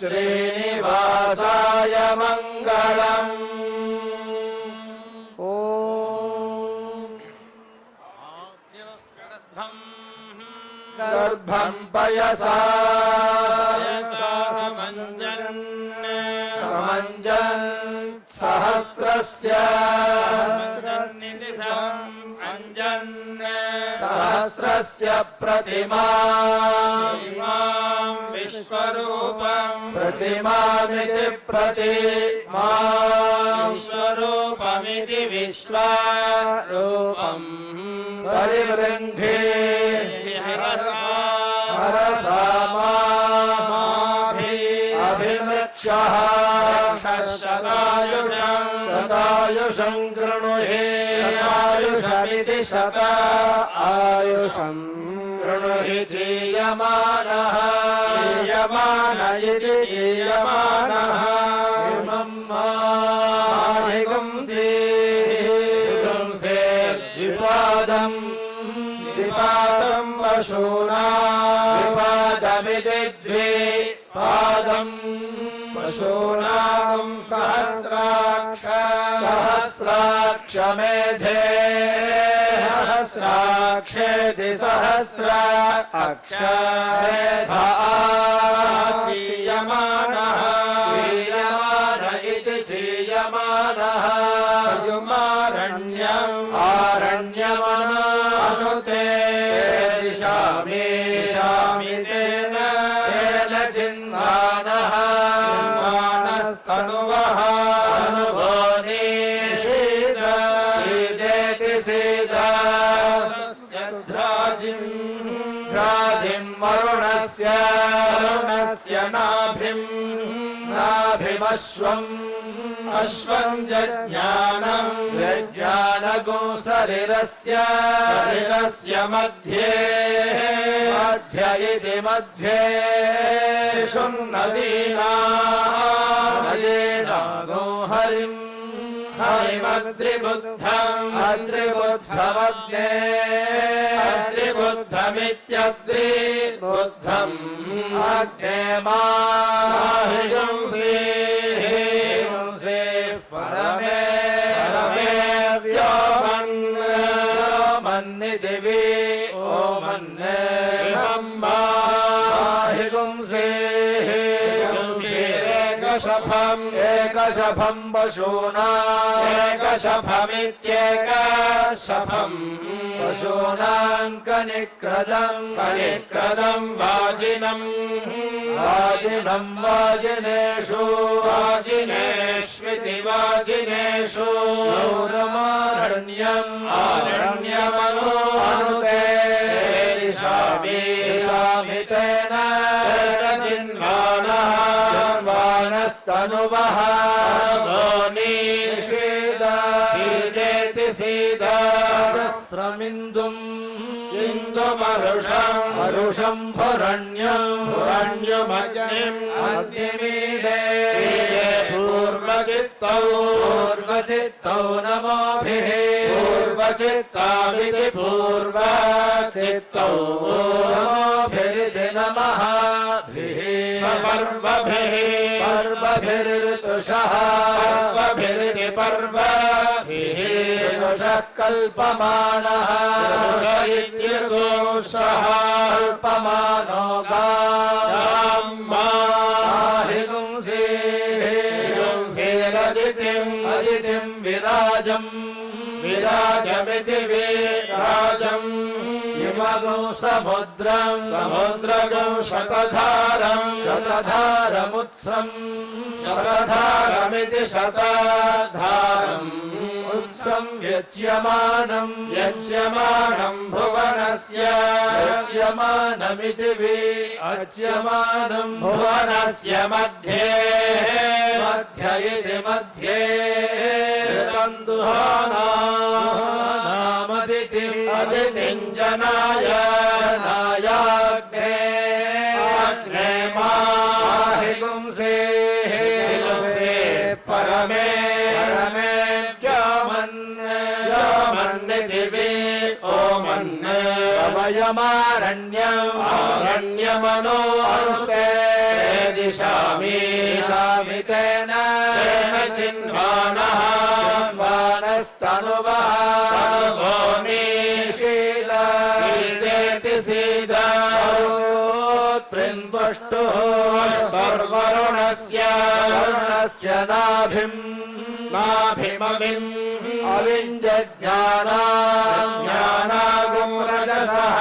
श्रीनिवासाय मङ्गलम्। गर्भं पयसा समञ्जन् सहस्रस्य सहस्रस्य प्रतिमां विश्वरूपं प्रतिमामिति विश्वरूपमिति विश्वरूपं परिवृन्धे अभिमृक्षः शतायुषं कृणुहि शतायुषमिति शतायुषं कृणुहि चीयमानः चीयमान इति चीयमानः इमं माहिगुंसे द्विपादम् द्विपादं पशूनां द्विपादमिति द्विपादम् पशूनां सहस्राक्षमेधे सहस्राक्षेति सहस्र अक्षमेधा चीयमानः चीयमान इति चीयमानः युमारण्यम् आरण्यमनुते दिशामि तेन चिन्वानः चिन्वानस्तनुवः अनुभोनि सीदेति सीदाजिं वरुणस्य नाभिमश्वम् अश्वं जज्ञानगो शरीरस्य मध्ये इति मध्ये शिशुं नदीनागो हरिम् हरिमद्रिबुद्धमग्ने अद्रिबुद्धमित्यद्रिबुद्धम् अग्ने माहिगुंसे परमे व्योमन्निदिवि ओमन्ने माहिगुंसे एकशफं पशूनां एकशफमित्येकशफं पशूनां कनिक्रदं वाजिनेषु वाजिनेष्विति वाजिनेषु आरण्यमनुते दिशामि तेन चिन्वानस्तनुवः सीदेति इन्दुमरुषं भुरण्यमग्निमीडे पूर्वचित्तौ नमोभिः पूर्वचित्ताविति पूर्वचित्तौ नमोभिरिति नमः पर्वभिर्ऋतुषः पर्वभिरिति पर्वभिः ऋतुषः कल्पमानः ऋतुषः कल्पमानो गाहिगुंसेरदितिं विराजमिति विराजम् इमगो समुद्रगो शतधारमिति शतधारम् उत्सं यच्यमानं भुवनस्य यच्यमानमिति अच्यमानं भुवनस्य मध्ये इति मध्ये अदितिं जनायाग्ने माहिगुंसे परमे व्योमन्निदिवि ओमन् वयमारण्यम् आरण्यमनो अनुते दिशामि तेन चिन्वानः चिन्वानस्तनुवः सीदेति सीदृन्वष्टुः वरुणस्य नाभिमविम् अविञ्जज्ञानागुं रजसः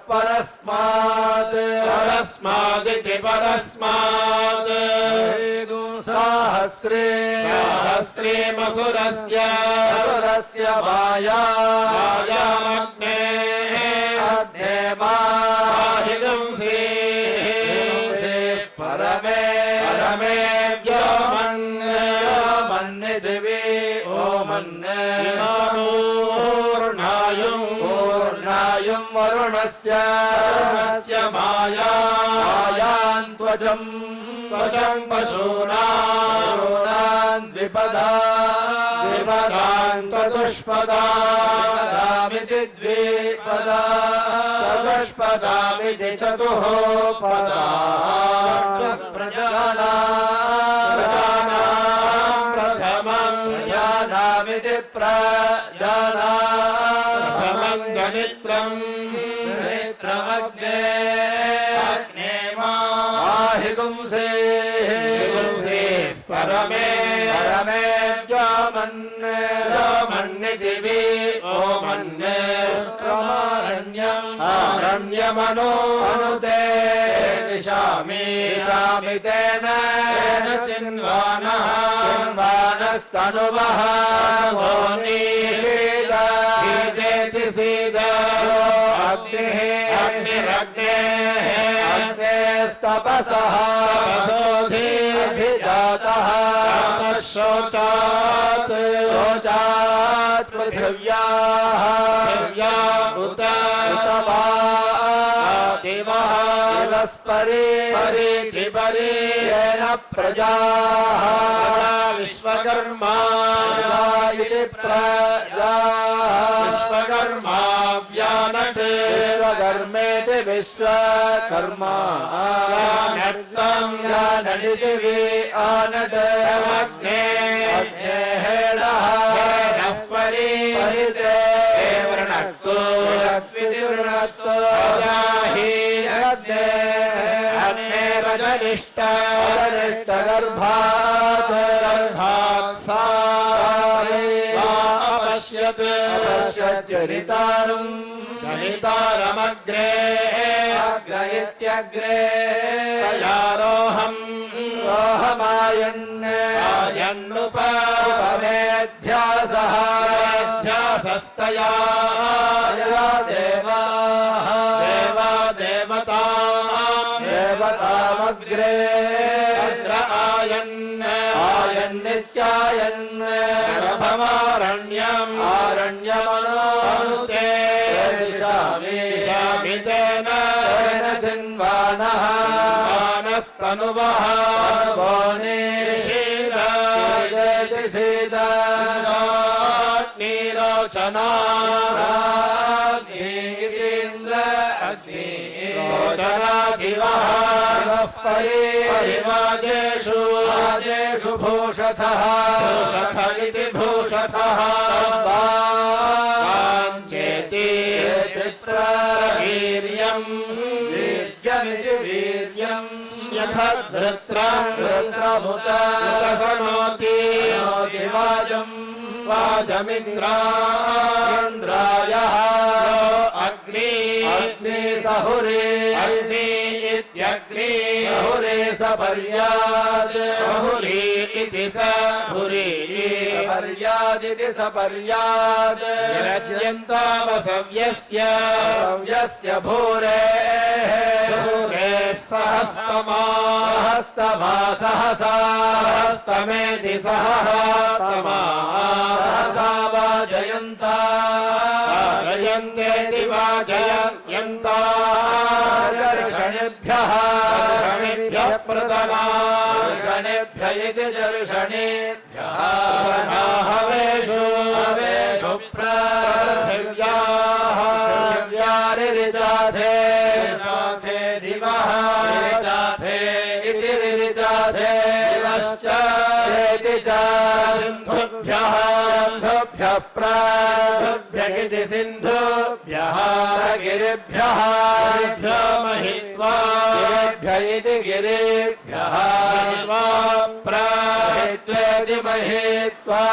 परस्मादिति परस्मात् सहस्रेमसुरस्य मायामग्ने माहिगंसे परमे व्योमन् दिवे ओमन्नायुं वरुणस्य मायान् त्वचं पशूनां द्विपदां चतुष्पदामिति चतुष्पदामिति चतुःपदा प्रजानामिति प्रजानामं जनित्रमग्ने माहिगुंसे परमे व्योमन्निति ओमन्यमनो अनुते दिशामि तेन चिन्वानस्तनुवः सीदेति अग्निस्तपसः अधिजातः शोचात् पृथिव्याः उत वा दिवः दिवस्परेण प्रजाः विश्वकर्मा इति प्रजा विश्वकर्मा व्यानट् विश्वकर्मेति विश्वकर्मा व्यानटिति व्यानट् अग्नेहेणः परिते वृणक्तो अग्ने रजनिष्ठगर्भात् जनितारमग्रे इत्यग्रे रोहमायन्नुपमेध्यासः ध्यासस्तया देवतामग्रे आयन्नित्यायन् आरण्यमनुते दिशामि तेन चिन्वानः मानस्तनुवः सीदेति सीदनीरोचना रोचनादिवः परिवादेषु भूषथः इति भूषथः चेति वीर्यम् यथा धृत्रमुतसनोति वाजमिन्द्रायः अग्नि सहुरे इत्यग्नि सहुरे सपर्याद् सहुरी इति सपर्यादिति सपर्याद् रचयन्तावसव्यस्य भूरे सहस्तमा सहसास्तमेति सहस्तमा सहसा वाजयन्तेति वाजयन्ता दर्शनेभ्यः प्रतनार्षणेभ्य इति दर्शनेभ्यः हवेषु पृथिव्याः रिचाथे चाथे दिवः चाथे इति रिचाथे दिवश्च चेति च सिन्धुभ्यः सिन्धुभ्यः प्राभ्यः इति सिन्धुभ्यः गिरिभ्यः गिरिभ्यो महित्वा गिरिभ्य इति गिरिभ्यः महित्वा प्राहित्वेति महित्वा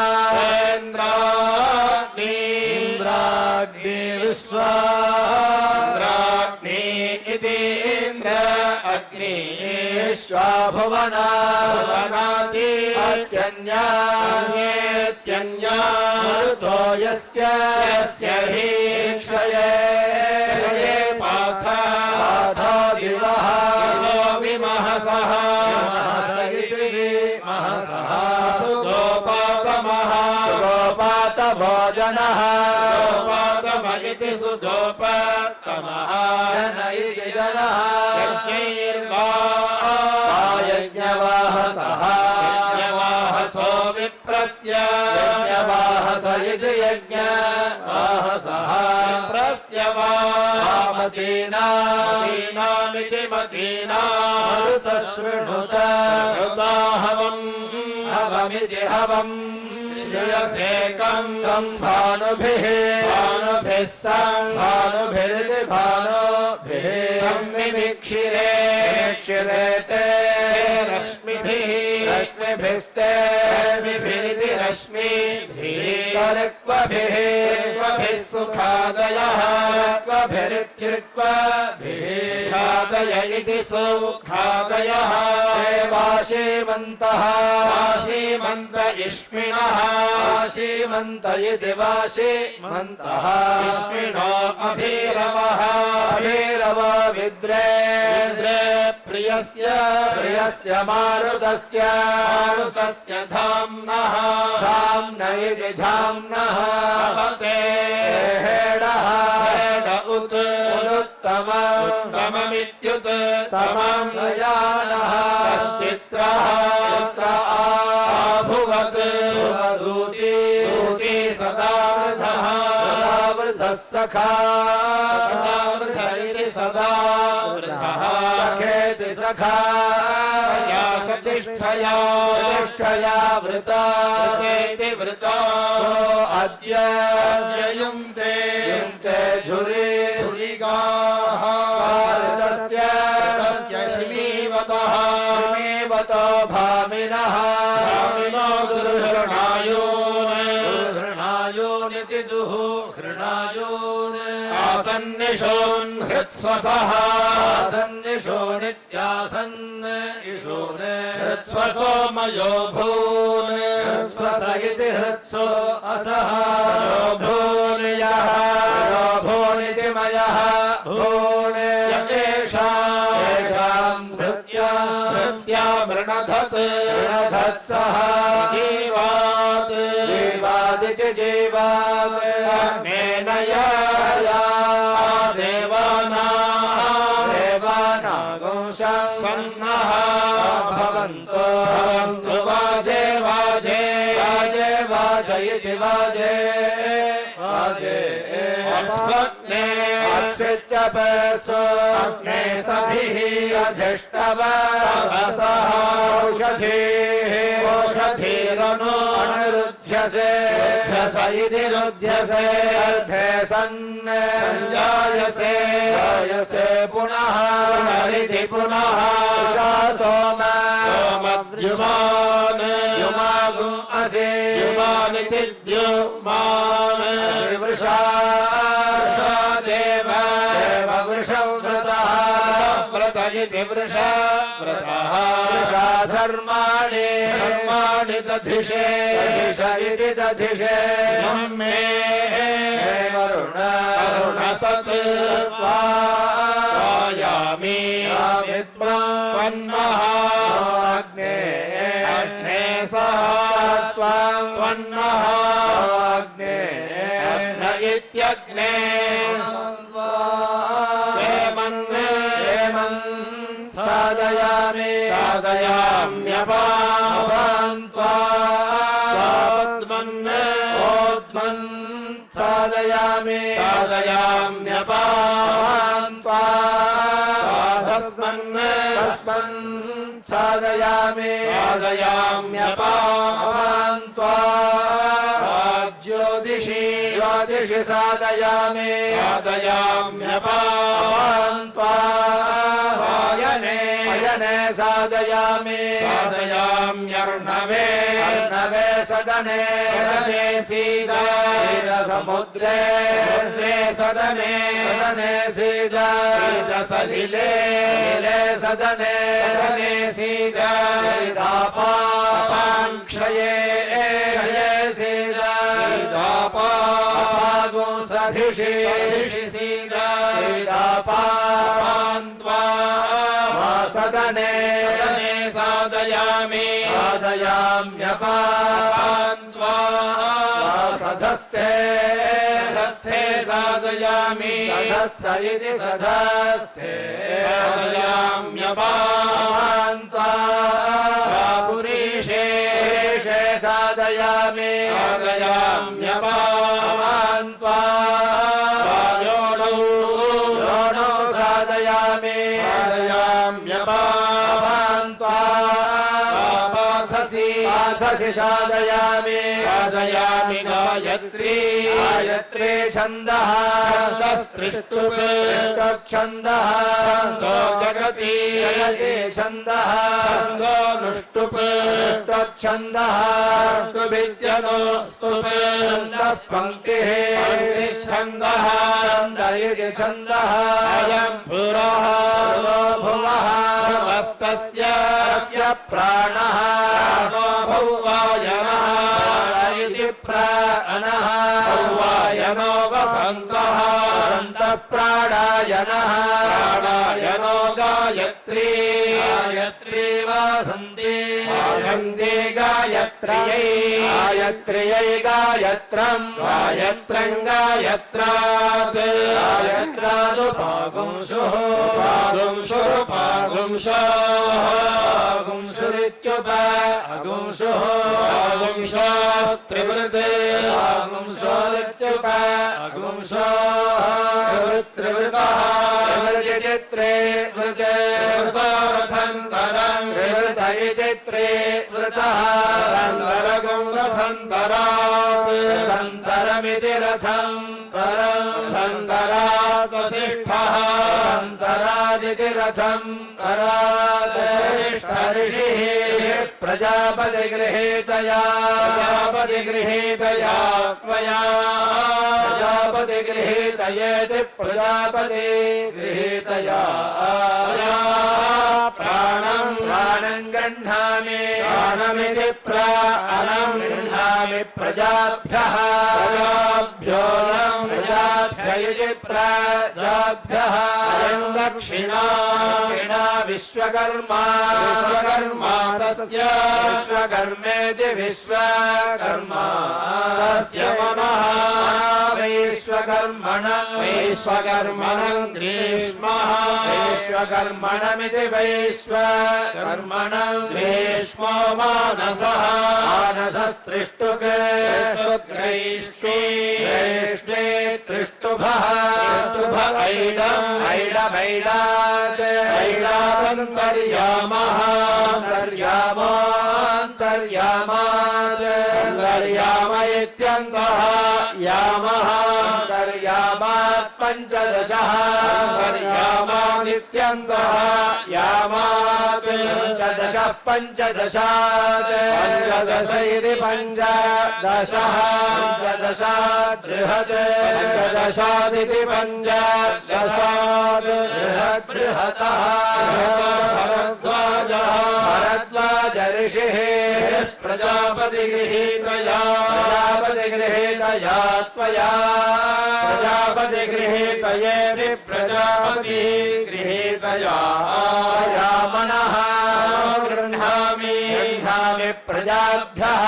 इन्द्राग्नि विश्वाग्नि इति इन्द्र अग्नि विश्वा भुवना भुवनाति अत्यन्यान्येत्यन्या मरुतो यस्य हि क्षये पाथा दिवः विमहसः सुगोपातमः सुगोपातभोजनः सुगोपातम इति सुगोपातमः जन इति जनः यज्ञवाहसः यज्ञवाहसो विप्रस्य यज्ञवाहस इति यज्ञवाहसः विप्रस्य मतीनामिति मतीना मरुतः शृणुत हवम् हवमिति हवम् श्रियसेकम् भानुभिः भानुभिः भानुभिरिति भानुभिः संविमिक्षिरे क्षिरेते रश्मिभिः रश्मिभिस्ते रश्मिभिरिति रश्मिभिः ऋक्वभिः सुखादयः ऋक्वभिरित्यृक्वभिः खादय इति सुखादयः वाशीमन्तः वाशीमन्त इष्मिणः वाशीमन्त इति वाशीमन्तः इष्मिणो अभिरवः अभिरव विद्रे प्रियस्य प्रियस्य मारुतस्य मारुतस्य धाम्नः धाम्न इति धाम्नः भवते हेडः हेड उदुत्तम उत्तममित्युत्तमं यानः कश्चित्रः आभुवत् दूती सदा वृद्धः सखा वृद्ध सदा वृद्धः सखेति सखा चेष्ठया वृता वृता अद्य युङ्क्ते झुरिगाः शिमीवतो भामिनः भामिनो दुर्हृणायोनिति दुःहृणायोन् आसन्निशोन् हृत्स्वसः आसन्निशोनित्यासन् इशोन् हृत्स्वसो मयो भून् हृत्स्वस इति हृत्सो असः भून् यः भूनिति मयः भून् येषां भृत्या मृणधत्सः जीवादिति जीवात् अग्नेनया देवानागोषन्नः भवन्तु वाजे इति वाजे अप्सग्ने अप्सित्यपसग्ने सभिः अधिष्ठवसः औषधीरनु अनुरुध्यसे इति रुध्यसे अर्भे जायसे पुनः हरिति पुनः सोमद्युमान् युमागु असि युमानिति द्युमान् वृषा देव वृषव्रतः व्रत इति वृषव्रतः वृषा धर्माणि दधिषे इति दधिषे मे वरुण सत् वायामि त्वन्नः अग्ने सह त्वन्नः अग्ने इत्यग्ने साधयाम्यपाद्मन् साधयाम्यपाः साधयाम्यपान्त्वा ज्योतिषि साधयामि साधयाम्यपान्त्वा अयने साधयामि साधयाम्यर्णवे सदने सीता समुद्रे सदने सीता सलिले सदने सीता पाक्षये सीता पागो सधिषि सीता पान्त्वा सदने साधयामि साधयाम्यपान्त्वा सधस्थे साधयामि सधस्थ इति सधस्थे साधयाम्यपान्त्वा पुरीषे साधयामि साधयाम्यपान्त्वा योणौ साधयामि साधयाम्यपान्त्वा पाथसि साधयामि गायत्री छन्दः छन्दः जगति छन्दः नुष्टुप् छन्दः विद्यनो छन्दः पङ्क्तिः छन्दः छन्दः अयं भुवः भुवस्तस्य प्राणः भौवायनः इति प्राणः भौवायनो वसन्तः प्राणायनः प्राणायनो गायत्री वासन्ति गायत्र्यै गायत्रम् पागुंशुरित्युपगुंशोस्त्रिवृत् त्रिवृतः रथन्तरम् त्रिवृतः रथन्तरमिति रथम् रथन्तरात् वसिष्ठः रथन्तरादिति रथम् ऋषिः प्रजापतिगृहीतया त्वया प्रजापतिगृहीतयेति प्रजापतिगृहीतया प्राणम् गृह्णामि प्राणमिति प्राणम् गृह्णामि प्रजाभ्यः प्रजाभ्यः प्रजाभ्यः दक्षिणा विश्वकर्मा तस्य विश्वकर्मेति विश्वकर्मा तस्य मनः वैश्वकर्मणम् ग्रीष्मः वैश्वकर्मणमिति वैश्वकर्मणम् ग्रीष्मो मानसस्त्रिष्टुग्रैष्मे त्रिष्टुभः ऐडादन्तर्यामः अन्तर्याम इत्यन्तः यामः अन्तर्यामात् पञ्चदशः अन्तर्यामादित्यन्तः यामात् पञ्चदशात् पञ्चदश इति पञ्चदशः पञ्चदशात् पञ्चदशादिति पञ्चदशात् बृहतः भरद्वाज ऋषिः प्रजापतिगृहीतया त्वया प्रजापतिगृहीतयेति प्रजापतिगृहीतया मनः गृह्णामि प्रजाभ्यः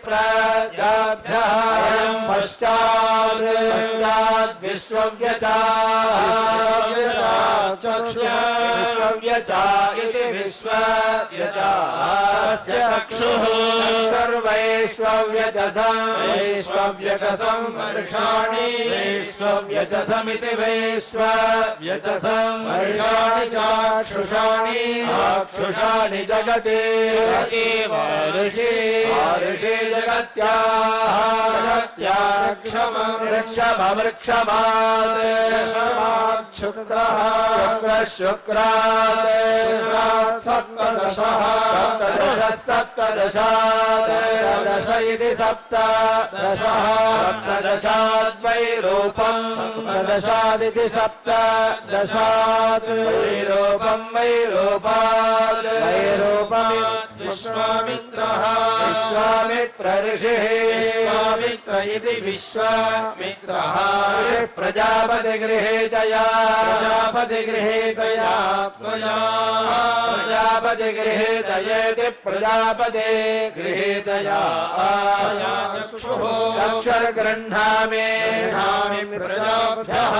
प्रजाभ्यः पश्चात् विश्वव्यचाश्च विश्वव्यचा इति विश्वव्यचास्य चक्षुः वैश्वव्यचसं वर्षाणि वैश्वव्यचसमिति वैश्वव्यचसं वर्षाणि चाक्षुषाणि आक्षुषाणि जगति ऋषि जगत्याः वृक्षमात् शुक्रात् सप्तदश इति सप्तदशाद्वैरूपम् सप्तदशादिति सप्तदशात् वैरूपात् विश्वामित्रः विश्वामित्र ऋषिः विश्वामित्र इति विश्वामित्रः प्रजापतिगृहीतया प्रजापतिगृहीतयेति प्रजापते गृहीतया अक्षरगृह्णामि प्रजाभ्यः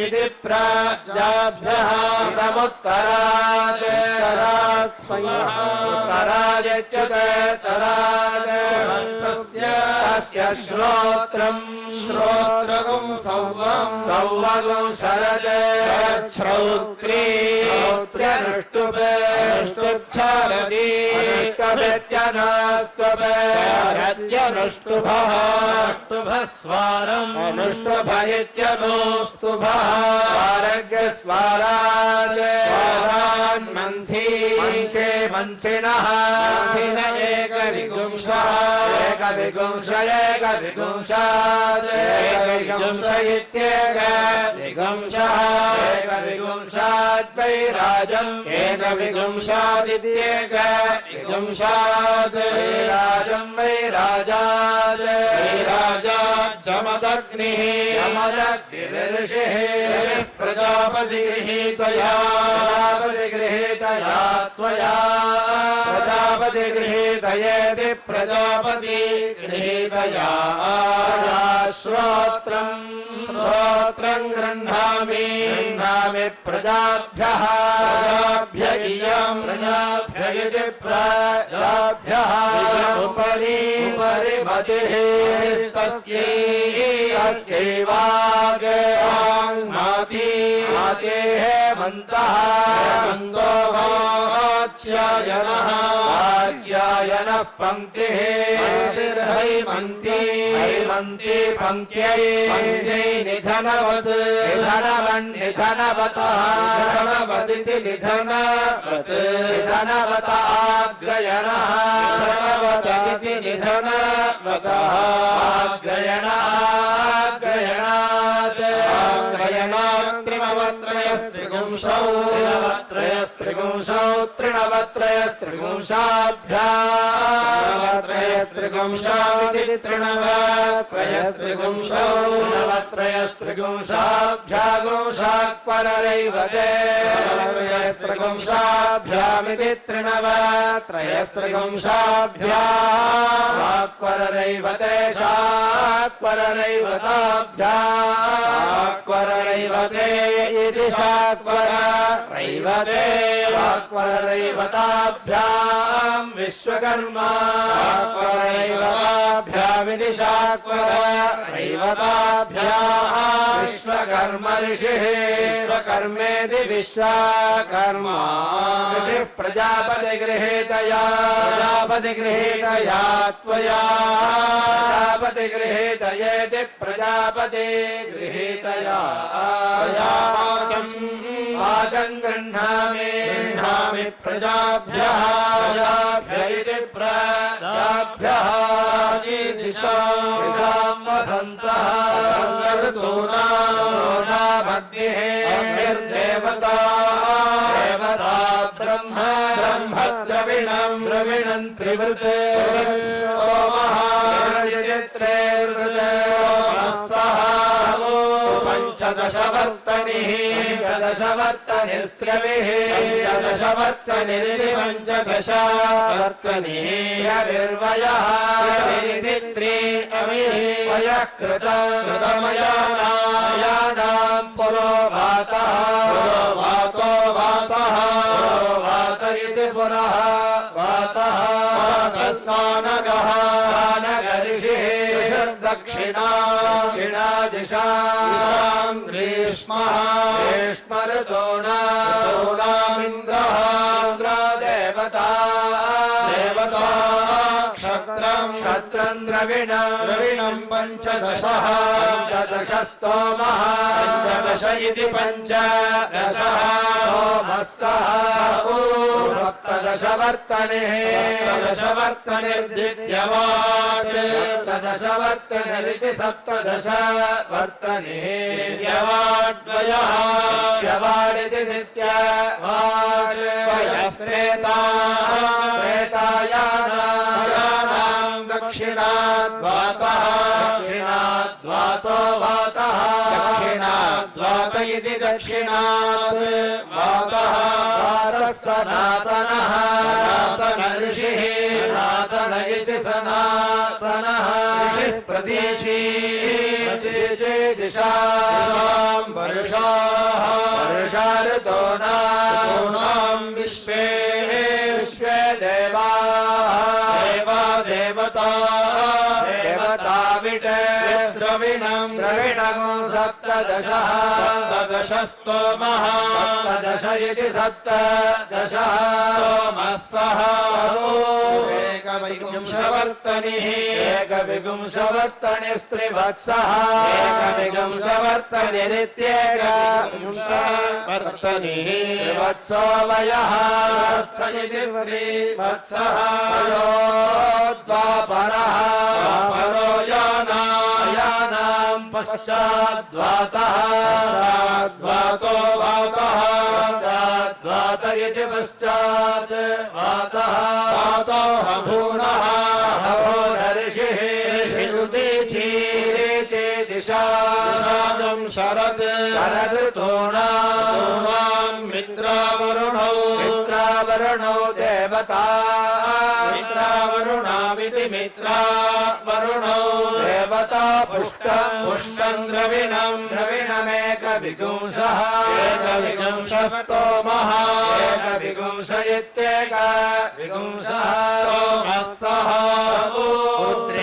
इति प्रजाभ्यः इदमुत्तरात् उत्तरादित्युते तस्य श्रोत्रगुं सौवगुं शरद श्रोत्रेत्यनुष्टुभः स्वारम् अनुष्टुभ इत्यनुस्तुभः स्वारग्यस्वारात् मन्थिनः एकविंशाद्वैराजम् एकविंशादित्येकविंशाद् वैराजात् जमदग्निः ऋषिः प्रजापतिगृहीतया त्वया प्रजापतिगृहीतयेति प्रजापतिगृहीतया श्रोत्रं गृह्णामि प्रजाभ्यः इति प्रजाभ्यः उपरि मतिः तस्यैवाग्मातेः मन्तः आच्यायनः पङ्क्तिः हैमन्ती पङ्क्त्यै निधनवदिति निधनवत आग्रयणः त्रिगुंशाभ्यामिति त्रिगुंशाभ्यामरैवते शाक्वरैवते इति शाक्वरैवताभ्याम् विश्वकर्माभ्यामिति शाक्वरैवताभ्याम् विश्वकर्म ऋषिः विश्वकर्मेति विश्वकर्मा ऋषिः प्रजापतिगृहीतया त्वया प्रजापतिगृहीतयेति प्रजापतिगृहीतया वाचं गृह्णामि प्रजाभ्यः इति प्रजाभ्यः दिशां वसन्तः ऋतूनामग्निः देवता ब्रह्मद्रविणं त्रिवृत् पंचदशवर्तनिः पञ्चदशवर्तनिस्त्रभिः पञ्चदशवर्तनिरिति पञ्चदश वर्तनिः निर्वयः त्रि अमिः वयः कृतमयानां पुरोभातः वातो वातः वात इति पुरः वातः सानगः ऋषिः दक्षिणा दिशां ग्रीष्मः ग्रीष्म ऋतूनामिन्द्रः देवता क्षत्रं द्रविणं पञ्चदशः पञ्चदशस्तोमः पञ्चदश इति पञ्चदशः सोमः सः सप्तदशवर्तनिः सप्तदशवर्तनिर्दित्यवाट् सप्तदशवर्तनिरिति सप्तदश वर्तनिः द्यवाड्वयः द्यवाडिति नित्यवाट् त्रेतायानां दक्षिणाद्वातः दक्षिणाद्वातो वातः दक्षिणाद्वात इति दक्षिणात् वातः वातः सनातनः सनातन ऋषिः सनातन इति सनातनः ऋषिः प्रतीची दिशां वर्षाः वर्षा ऋतूनां विश्वे विश्वे देवा देवता देवताविट द्रविणं सप्तदशः सप्तदशस्तोमः सप्तदश इति सप्तदशः सोमः सः एकविंशवर्तनिः एकविंशवर्तनिस्त्रिवत्सः एकविंशवर्तनिरित्येकविंशवर्तनिः त्रिवत्सो वयः वत्स इति त्रिवत्सः द्वापरः परो यानां पश्चाद्वातः वातो वातः पश्चाद्वात इति पश्चाद् वातः वातो भूनः ऋषिः ऋषिरुदीची दिशां शरद शरदृतूनां मित्रावरुणौ देवता मित्रावरुणाविति मित्रावरुणौ देवता पुष्टं द्रविणमेकविगुंसः एकविंशस्तोमः एकविगुंस इत्येकविगुंसः स्तोमः सः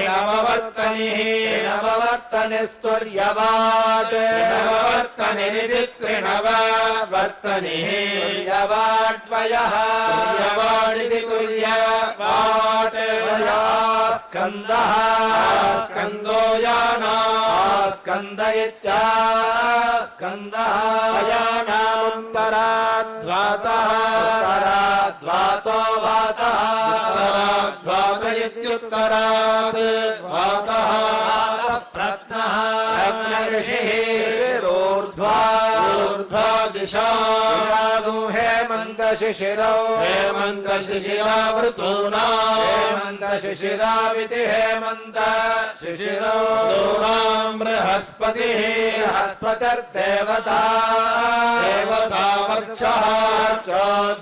नववर्तनिः नववर्तनिस्तुर्यवाट् नववर्तनिरिति त्रिनववर्तनिः तुर्यवाट्वयः तुर्यवाडिति तुर्यवाट् स्कन्दः स्कन्दो याना स्कन्द इत्यास्कन्दः यानामुत्तराद्वातः उत्तराद्वातो वातः उत्तराद्वात इत्युत्तरात् वातः प्रत्नः ऋषिः ऊर्ध्वा दिशा हेमन्तशिशिरौ हेमन्तशिशिराविति हेमन्तशिशिरौ दूरां बृहस्पतिः बृहस्पतिर्देवता देवता वर्चः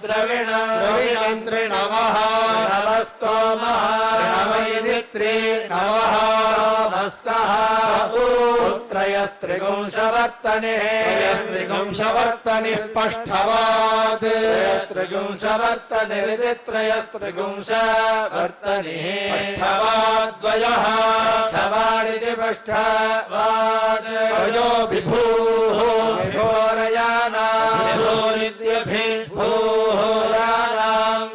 द्रविणं त्रिनवः नवस्तोमः नव इति त्रिनवः त्रयस्त्रिगुंशवर्तनिः त्रयस्त्रिगुंशवर्तनिः पष्ठवात् त्रयस्त्रिगुंशवर्तनिरिति त्रयस्त्रिगुंशवर्तनिः पष्ठवाद्वयः पष्ठवादिति पष्ठवाद् अयो विभूः विभोरयानां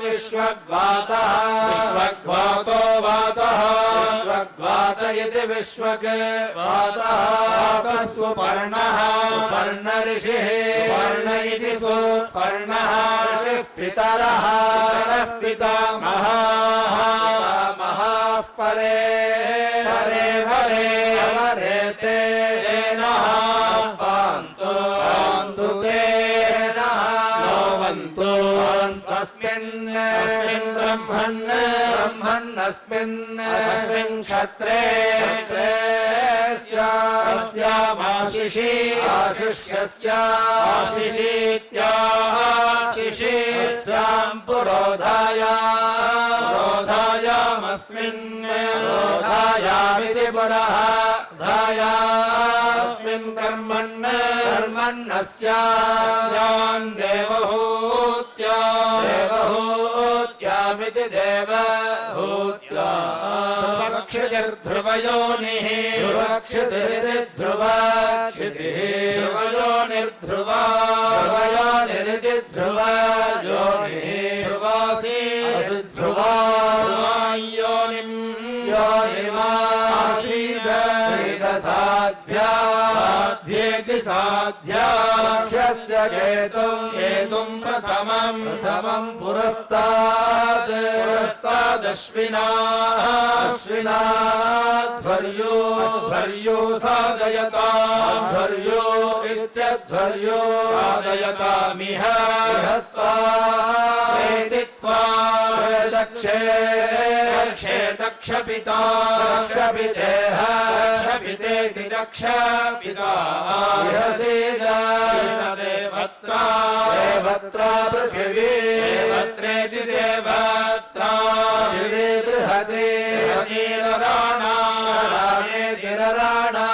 विश्वग्वातः विश्वग्वातो वातः विश्वग्वात इति विश्वग्वातः सुपर्णः सुपर्ण ऋषिः सुपर्ण इति सुपर्णः ऋषिः पितरः पितामहाः परे अवरेते पान्तु ते नोवन्तु तस्मिन् ब्रह्मन्नस्मिन् क्षत्रे स्यामः आशिषि आशिष्यस्य आशिषीत्याशिषीस्याम् पुरोधायामस्मिन् पुरोधायामिति पुरः धायास्मिन् कर्मण्यस्याम् देवहूत्यामिति देवहूत्या ध्रुवयोनिः ध्रुवक्षितिः ध्रुवयोनिरिति ध्रुवयोनिः ध्रुवासी ध्रुवायोनिम् योनिमासीद साध्येति साध्याख्यस्य केतुम् प्रथमम् पुरस्तादश्विनाध्वर्यो साधयताध्वर्यो इत्यध्वर्यो साधयतामिह दक्षपिता दक्षपितेह दक्षपितेति दक्षपिता देवत्रा पृथिवी देवत्रेति देवत्रा बृहति राणेतिरराणा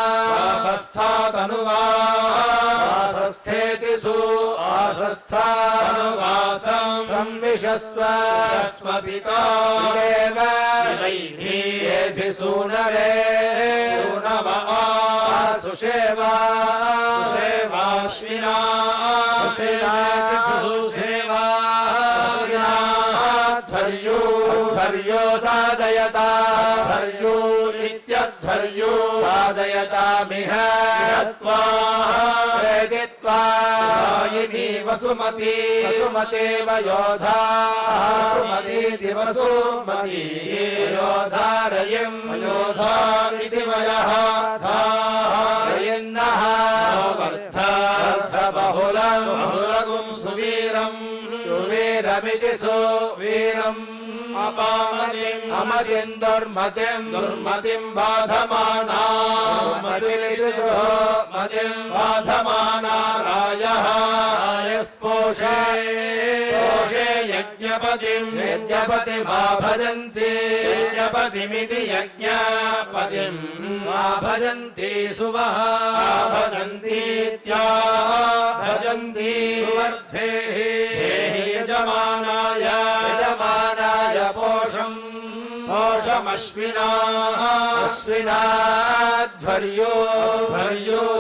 आसस्थातनुवासस्थेति आसस्थानुवासम् संविशस्व पिता येधि सूनवे सुषेवा सुषेवाश्विना ध्वर्यो साधयता ध्वर्यो नित्यध्वर्यो साधयतामिह वेदित्वा वायिनी वसुमती वसुमतेव योधा वसुमतीति वसुमती योधारयिम् योधा इति वयः धारयिन्नः बहुलम् बहुलगुं सुवीरम् सुवीरमिति सुवीरम् अमतिम् दुर्मतिम् बाधमाना मतिम् बाधमाना रायः आयस्पोषे यज्ञपतिमा भजन्ति यज्ञपतिमिति यज्ञपतिम् भजन्ति सुमः भजन्तीत्या भजन्ति सुवर्धेः यजमानाय पोषमश्विनाध्वर्यो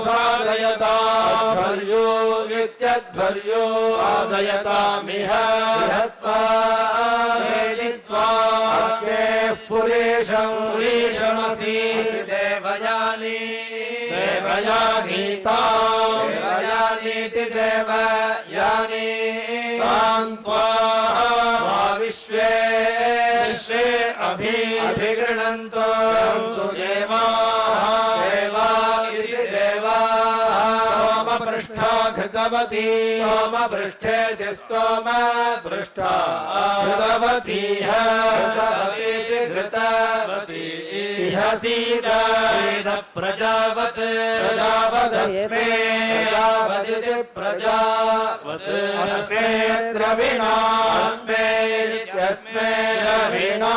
साधयताध्वर्यो इत्यध्वर्यो साधयतामिह पुरीशमसि देवयानीति देवयानी विश्वे अभिगृह्णन्तो देवा इति देवा सोमपृष्ठा घृतवती सोमपृष्ठेति स्तोमपृष्ठा घृतवतीह घृतवती इह सीद प्रजावदस्मे प्रजावत् अस्मे द्रविणा अस्मे द्रविणा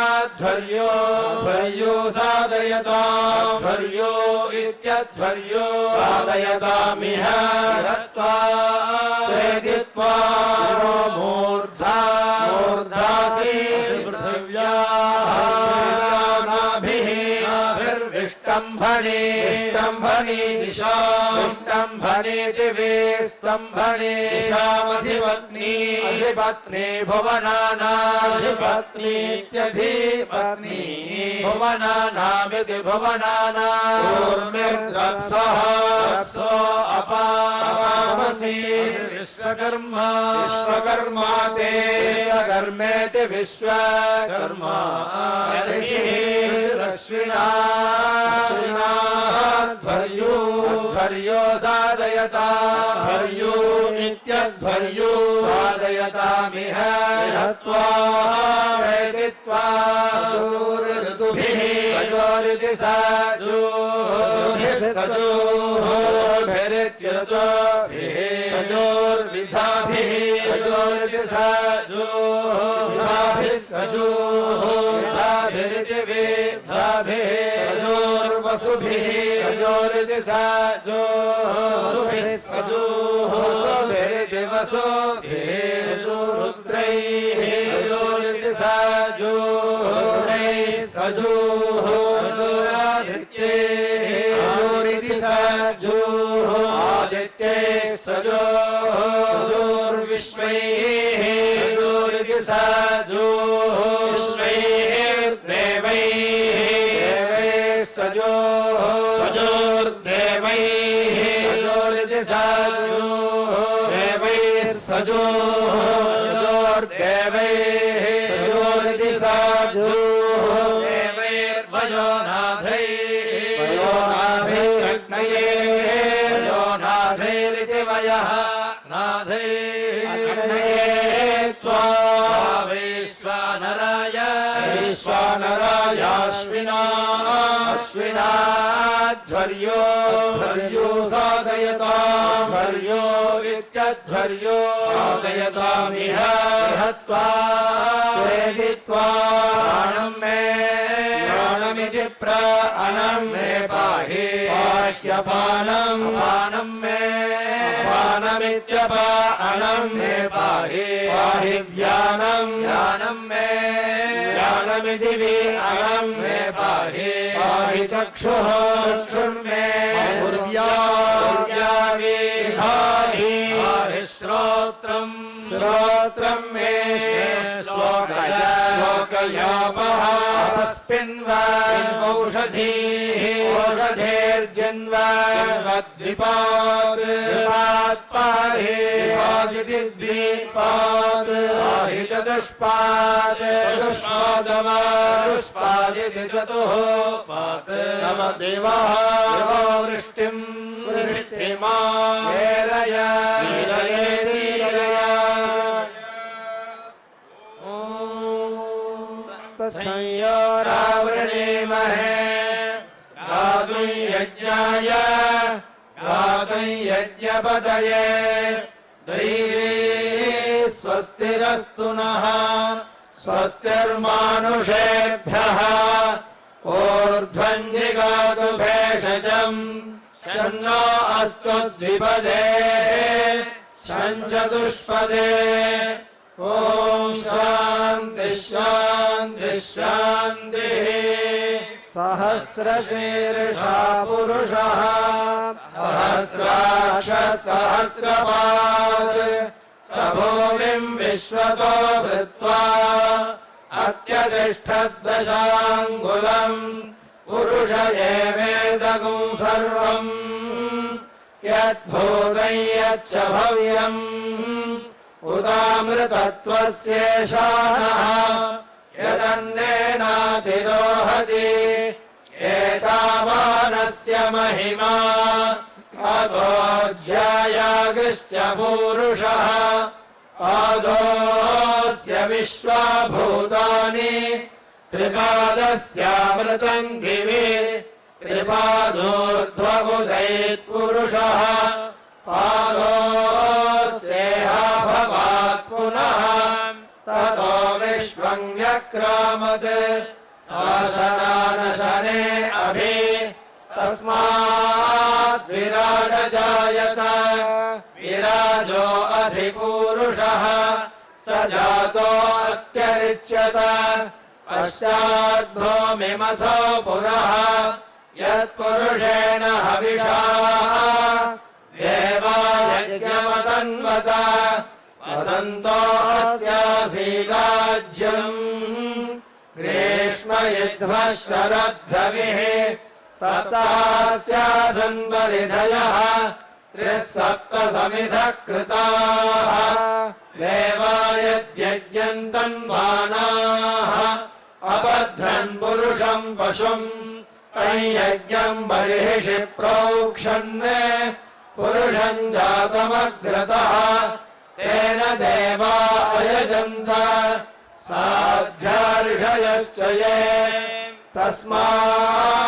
अश्विनाध्वर्यो साधयताध्वर्यो इत्यध्वर्यो साधयतामिह वेदित्वा मूर्धासि स्तंभनी दिवे स्तंभनी अधिपत्नी भुवनानाधिपत्नीत्यधिपत्नी भुवनानामिति भुवनानार्मिर्द्रप्सो अपामसि विश्वकर्मा ते विश्वकर्मेति विश्वकर्मा ध्वर्यो साधयताध्वर्यो नित्यध्वर्यो साधयतामिह वेदित्वा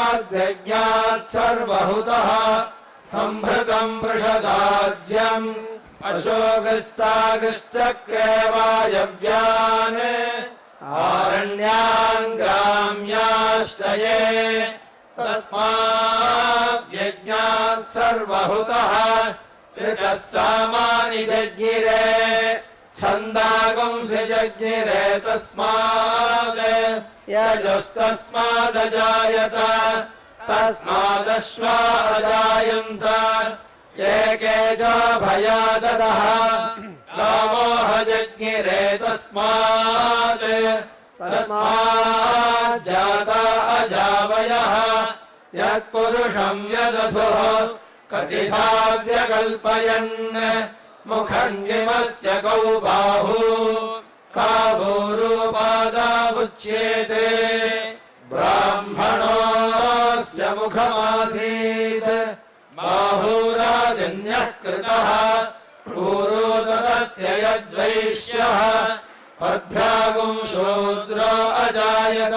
तस्माद्यज्ञात् सर्वहुतः संभृतम् वृषदाज्यम् अशोकस्तागश्चक्रे वायव्यान् आरण्यान् ग्राम्याश्च ये तस्माद्यज्ञात् सर्वहुतः ऋचः सामानि जज्ञिरे छन्दागुंसि जज्ञिरे तस्माद् यजुस्तस्मादजायत तस्मादश्वा अजायन्त एके च भयाददः गावोह जज्ञिरे तस्मात् तस्माज्जाता अजावयः यत्पुरुषम् यदधुः कथिताव्यकल्पयन् मुखङ्गिमस्य कौ बाहू कावूरूपादावुच्येते ब्राह्मणोऽस्य मुखमासीत् बाहुराजन्यः कृतः पूरोदरस्य यद्वैश्यः पद्भ्यागुं शूद्रो अजायत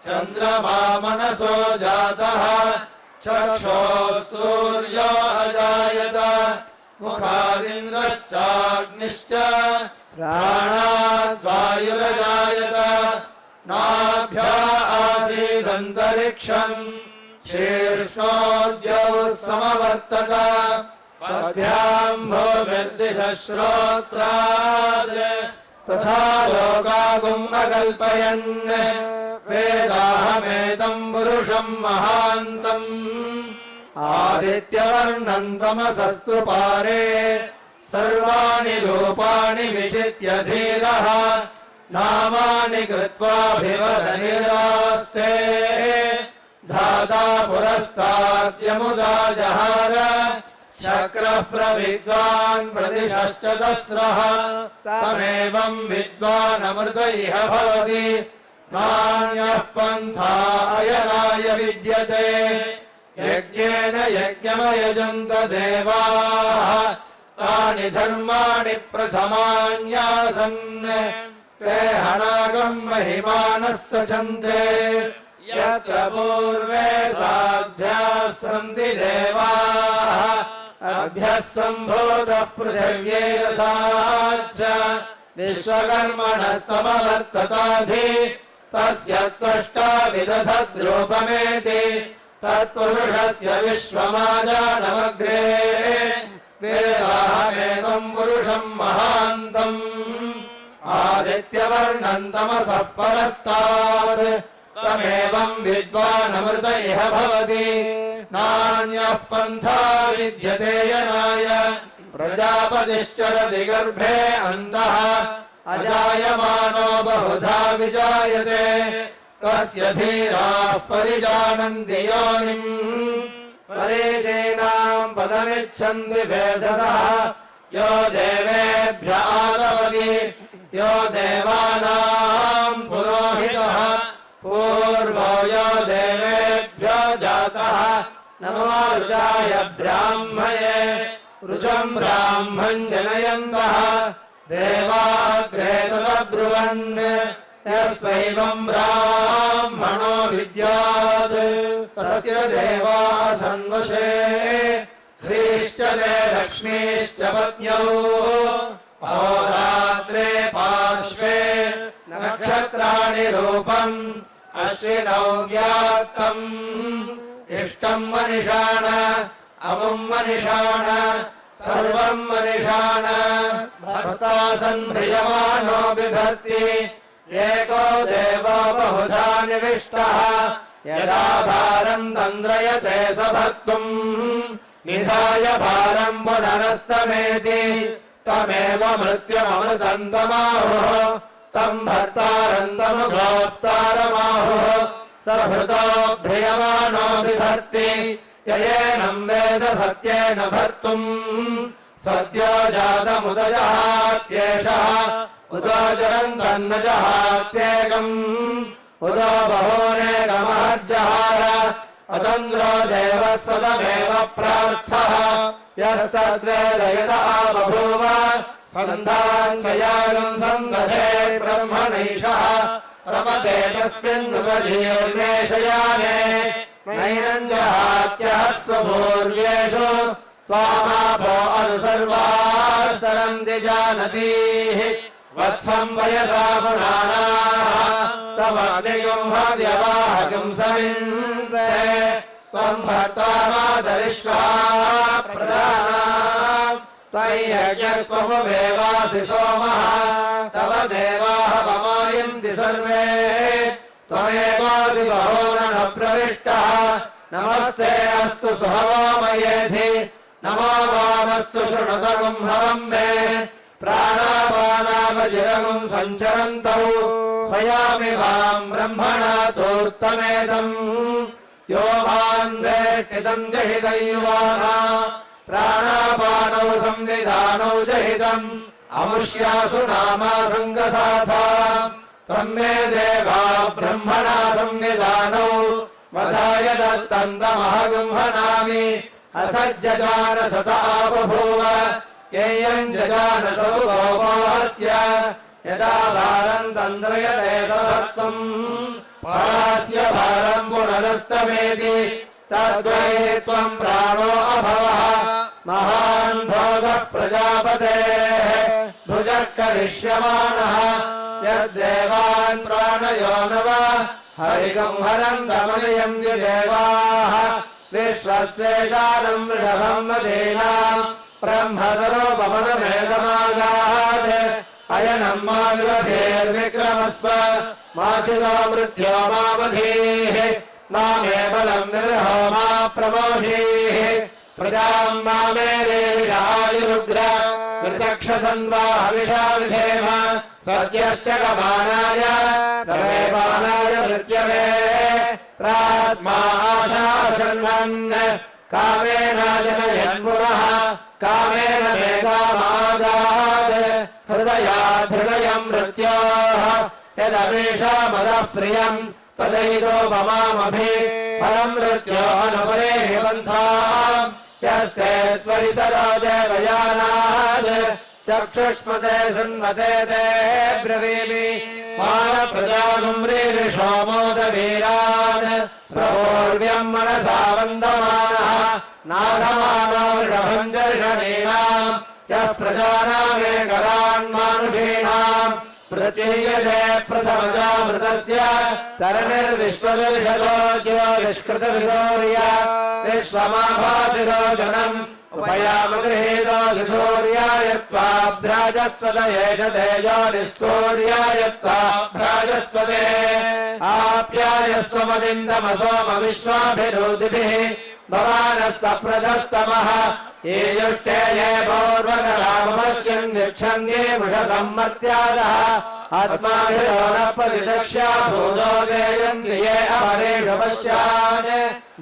चन्द्रमा मनसो जातः चक्षोः सूर्यो अजायत मुखादिन्द्रश्चाग्निश्च प्राणाद्वायुरजायत नाभ्या आसीदन्तरिक्षम् शीर्षोऽद्यौ समवर्तत पद्भ्याम् भूमिर्दिशः श्रोत्रात् तथा लोकागुम् अकल्पयन् वेदाहमेतम् पुरुषम् महान्तम् आदित्यवर्णम् तमसस्तु पारे सर्वाणि रूपाणि विचित्य धीरः नामानि कृत्वाभिवदनिरास्ते धाता पुरस्ताद्यमुदा जहार शक्रः प्रविद्वान् प्रतिशश्च दस्रः तमेवम् विद्वानमृत इह भवति नान्यः पन्था अयनाय विद्यते यज्ञेन यज्ञमयजन्त देवाः तानि धर्माणि प्रथमान्यासन् ते हनागम् महिमानः सचन्ते यत्र पूर्वे साध्याः सन्ति देवाः अभ्यः सम्भूतः पृथिव्यैरसाच्च विश्वकर्मणः समवर्तताधि तस्य त्वष्टा विदधद्रूपमेति तत्पुरुषस्य विश्वमाजानमग्रे वेदाहमेतम् पुरुषम् महान्तम् आदित्यवर्णम् तमसः परस्तात् तमेवम् विद्वानमृत इह भवति नान्यः पन्था विद्यते यनाय प्रजापतिश्चरति गर्भे अन्तः अजायमानो बहुधा विजायते तस्य धीराः परिजानन्ति योनिम् परेजेनाम् पदमिच्छन्ति वेदसः यो देवेभ्य आदवति यो देवानाम् पुरोहितः पूर्वो यो देवेभ्यो जातः नमो रुचाय ब्राह्मये रुचम् ब्राह्मम् जनयन्तः देवाग्रे तदब्रुवन् यस्वैवम् ब्राह्मणो विद्यात् तस्य देवाः सन्वशे ह्रीश्च ते लक्ष्मीश्च पत्न्यौ अहोरात्रे पार्श्वे नक्षत्राणि रूपम् अश्विनौ व्याप्तम् इष्टम् मनिषाण अमुम् मनिषाण सर्वम् मनिषाण भर्ता सन्ध्रियमानो बिभर्ति एको देवो बहुधा निविष्टः यदा भारम् तन्द्रयते स भर्तुम् निधाय भारम् पुनरस्तमेति तमेव मृत्युममृतम् तमाहुः तम् भर्तारम् तमुगोप्तारमाहुः स भृतो भ्रियमाणो बिभर्ति ययेनम् वेद सत्येन भर्तुम् सद्यो जातमुदजहात्येषः उतो जरन्तन्न जहात्येकम् उतो बहूनेकमहज्जहार अतन्द्रो देवः सदमेव प्रार्थः यस्तद्वेदयदा बभूव सन्धाञ्चयागम् सन्दधे ब्रह्मणैषः रमते तस्मिन्नुदधीर्वेशयाने नैनम् जहात्यः स्वपूर्व्येषु त्वामापो अनुसर्वास्तरन्ति जानतीः वत्सम् वयसा पुराणाः तमग्निगुम् हव्यवाहकम् समिन्ते त्वम् भर्ता मातरिष्वा प्रदानाम् त्वय्यज्ञस्त्वमुपेवासि सोमः तव देवाः पमायन्ति सर्वे त्वमेवासि बहोन प्रविष्टः नमस्ते अस्तु सुहवामयेधि नमो वामस्तु शृणुतगुम् हवम् मे प्राणापानावजिरगुम् सञ्चरन्तौ स्वयामि वाम् ब्रह्मणा तोत्तमेदम् यो माम् देष्टितम् जहितयुवाना प्राणापानौ संविधानौ जहितम् अमुष्यासु नामा सङ्गसाथा त्वन्मे देवा ब्रह्मणा संविधानौ वधाय दत्तन्तमहगुम्हनामि असज्जजानसत आपभूव येयम् जजानसौ गोपास्य यदा भारम् तन्द्रयते सभक्तुम् पास्य भारम् पुनरस्तमेति तद्वै त्वम् प्राणो अभवः महान् भोगः प्रजापतेः भुजः करिष्यमाणः यद्देवान् प्राणयो नव हरिकम् हरम् दमनयम् देवाः विश्वस्येजानम् वृषभम् मदीनाम् ब्रह्मदरोपमनमेधमागात् अयनम् मा विवधेर्विक्रमस्व माचिनो मृत्यो मावधीः मामे बलम् निगृहो मा प्रमोषीः प्रजाम् मामेरेविषायुरुग्र विचक्षसन्वा हविषा विधेम सद्यश्च कमानाय प्रवेपानाय मृत्यवे प्रास्माशाशन्वन् कामेन जनयन्मुनः कामेन वेदामागात् हृदयात् हृदयम् मृत्योः यदमीषामदः प्रियम् तदैतोपमामभि परम् मृत्योऽनुपरेहि पन्थाम् यस्ते स्वरितरो देवयानात् चक्षुष्मते शृण्वते ते ब्रवीमि मानप्रजागुम्रीरिषो मोदवीरान् प्रभोर्व्यम् मनसा वन्दमानः नाथमानो वृषभम् जर्षणीनाम् यः प्रजानामेकरान् मानुषीणाम् प्रतीयते प्रथमजामृतस्य तरणिर्विश्वदर्शतो ज्योतिष्कृतविशौर्य विश्वमाभातिरोचनम् उपयामगृहीतोऽधिसूर्यायत्वाभ्राजस्वत एष तेजोनिः सूर्यायत्वाभ्राजस्वते आप्यायस्वमदिन्दमसोमविश्वाभिरोधिभिः भवानः सप्रथस्तमः ये युष्टे ये पौर्वकलामपश्यन् गच्छन्ये मुषसम्मर्त्यादः अस्माभिरो न प्रतिदक्ष्या भूतो देयन्ति ये अपरेषु पश्यान्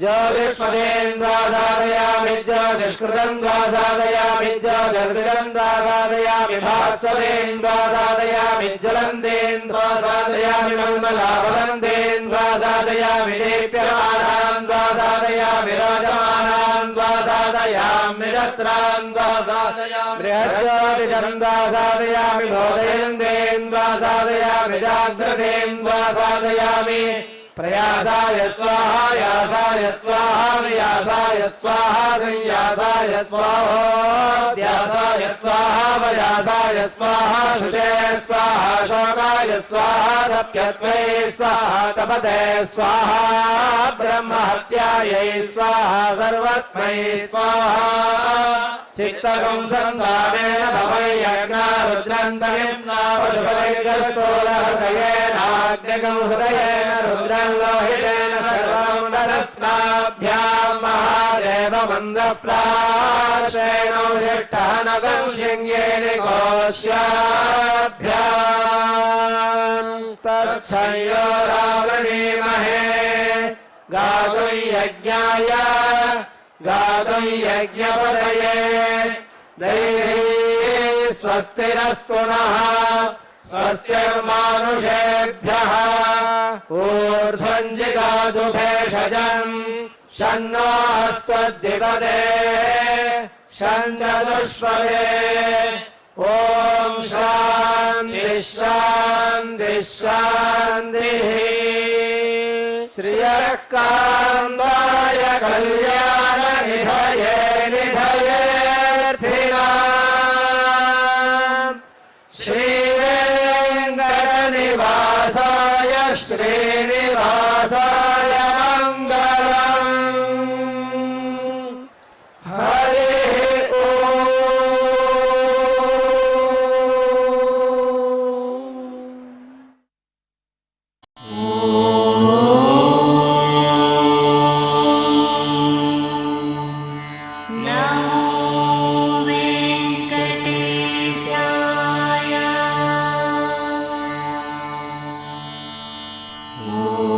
ज्योतिष्मदेन्द्वासादयामि ज्योतिष्कृतन्द्वासादयामि ज्योतिर्विदन्द्वासादयामि भास्वदेन्द्वासादयामि ज्वलन्तेन्द्वासादयामि मङ्गलाभवन्तेन्द्वासादयामि दीप्यमानान्द्वासादयामि राजमानान्द्वासादयामि रस्रान्द्वासादयामि बृहज्योतिषन्द्वासादयामि बोधयन्तेन्द्वासादयामि जाग्रतेन्द्वासादयामि प्रयासाय स्वाहा यासाय स्वाहा वियासाय स्वाहा संयासाय स्वाहोद्यासाय स्वाहा वयासाय स्वाहा शुचे स्वाहा शोकाय स्वाहा तप्यत्वे स्वाहा तपते स्वाहा ब्रह्महत्यायै स्वाहा सर्वस्मै स्वाहा चित्तकं सन्तानेन भवयज्ञा रुद्रन्तमिम्ना पशुपतिर्गस्थूलहृदयेनाग्निकं हृदयेन रुद्रं लोहितेन सर्वं दरस्नाभ्यां महादेव मन्दप्राशेणौ शिष्टः नगं शृङ्गेरिकोश्याभ्याम् तच्छयोरावृणीमहे गातुं यज्ञाय गातुं यज्ञपदये दैवी स्वस्तिरस्तु नः स्वस्तिर्मानुषेभ्यः ऊर्ध्वं जिगातु भेषजम् शन्नो अस्त्वद्विपदे शञ्चतुष्पदे ॐ शान्ति शान्ति शान्तिः श्रियः कान्ताय कल्याण निधये निधयेऽर्थिनाम् श्रीवेङ्कटनिवासाय श्रीनिवासाय मङ्गलम् हरिः ॐ नमो वेङ्कटेशाय। ॐ